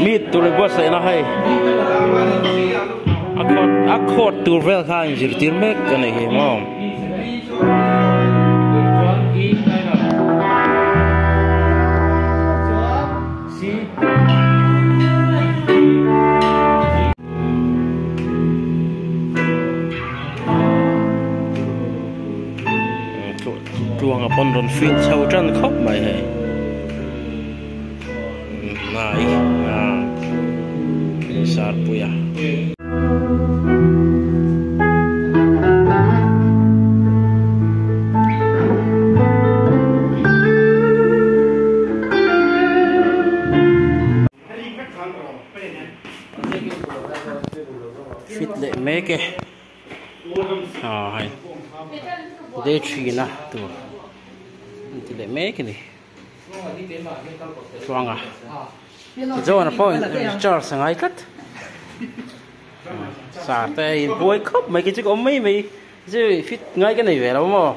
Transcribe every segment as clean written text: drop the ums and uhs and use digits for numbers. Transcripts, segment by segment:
มีดตัวเล็กว่าใส่นะให้อักขอดตัวเวลข้างจิตติเมกกันไอ้เหี้ยมั้งดวงปนโดนฟินเช่าจันครบไหมนายสารปุยฟิตเละเมกให้เดชีนะตัวนี่เละเมกนี่ช่วงgiờ nó phải chờ sang ai cắt xả tay bôi khóc mấy cái chiếc ống mấy chứ fit ngay cái này về đâu mà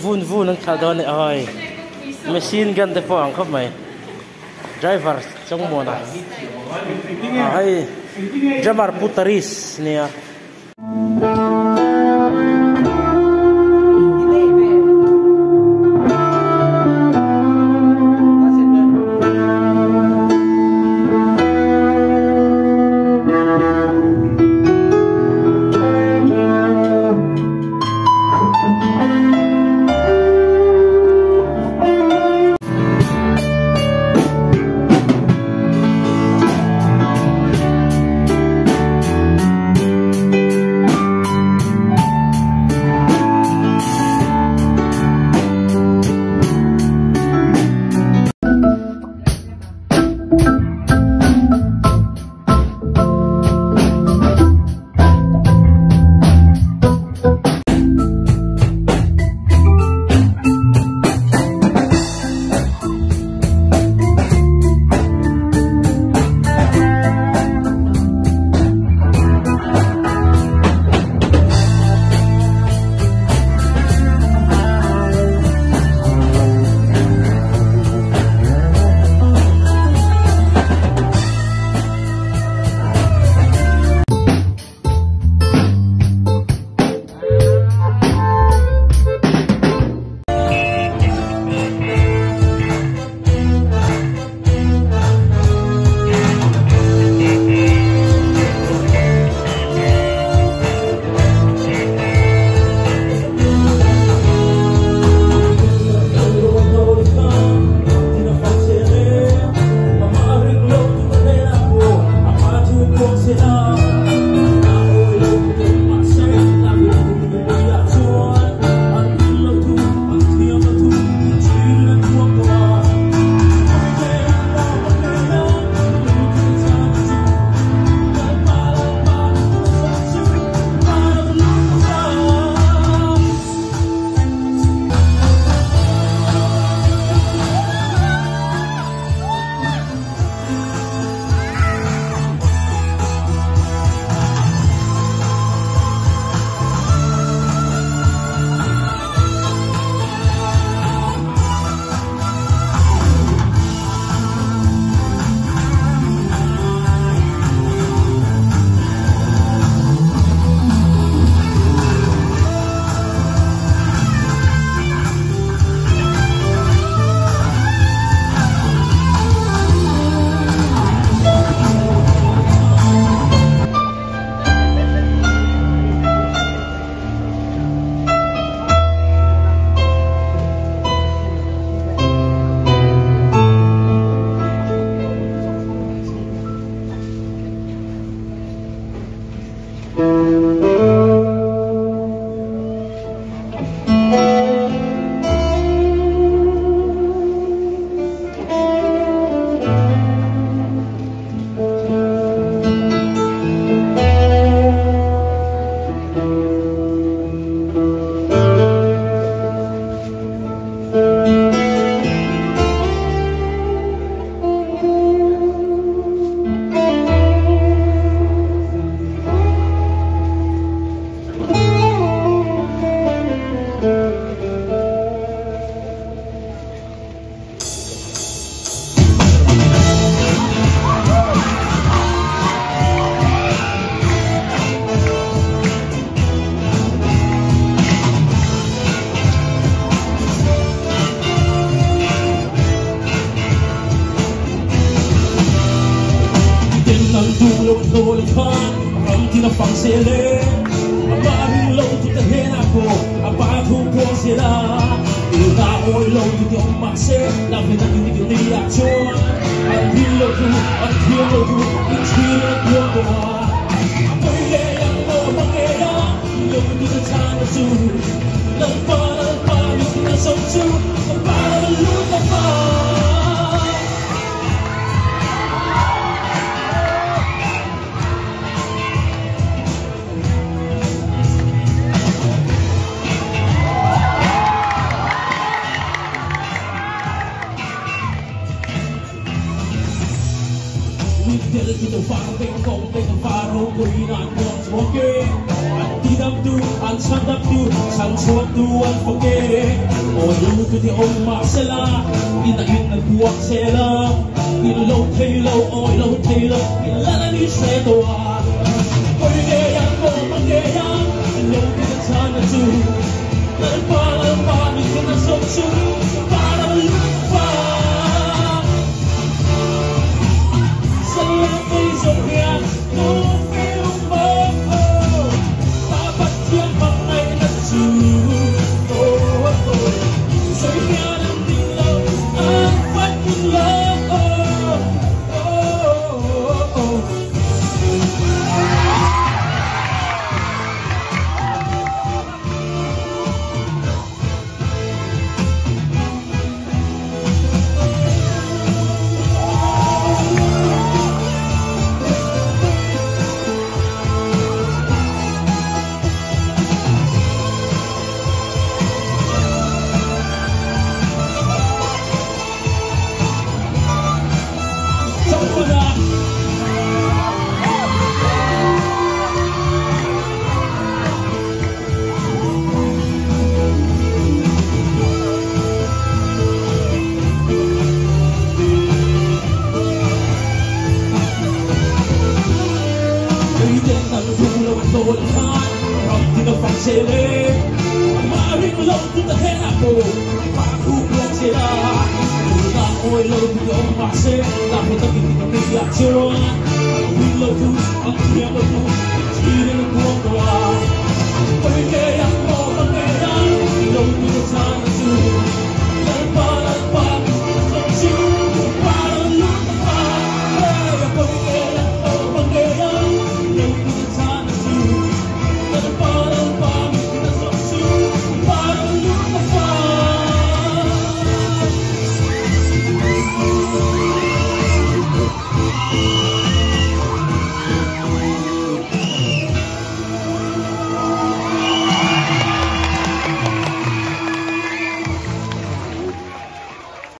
vun vun ang thadon ni ai machine gun te po ang khop mai driver chong mo na ai jamar putaris nia sila Maraming low tutahin ako Ang patupo sila Ikao'y low dito ang makse Lapit ang hindi ko reaksyon Ang hilo ko, Inspirat mo ko Ako'y layang mo mangyayak Low dito sana su Nagparang palit na sa su Nagparang luta pa Dito parang may kong may faro ko hinaan mo forget. Anh đi đâm tu, anh sang đâm tu, sang chuột tu anh forget. Ôi lâu tu thì ông mà sẽ là, in anh buộc sẽ là. In lâu thấy lâu, ôi lâu thấy lâu, in là đi sẽ tỏa. Ôi nghe anh vô mà nghe anh, lâu thì anh sang đâm tu. Lần ba mình không đã sống chung, ba đã lúc qua. Sẽ là bây giờ nghe, no film mơ. Ta bắt chiếc bằng này là chữ. Rồi nghe đang tình lâu, anh bắt tình lâu. Maring lâu tu ta hen ako, pakukulang sila. Una ko'y lâu tu yung mase, dapat ang hindi kami reaksyon. Maring lâu tu, ang kiyang lâu tu, hindi rin ang buwang gawa. Pwede ang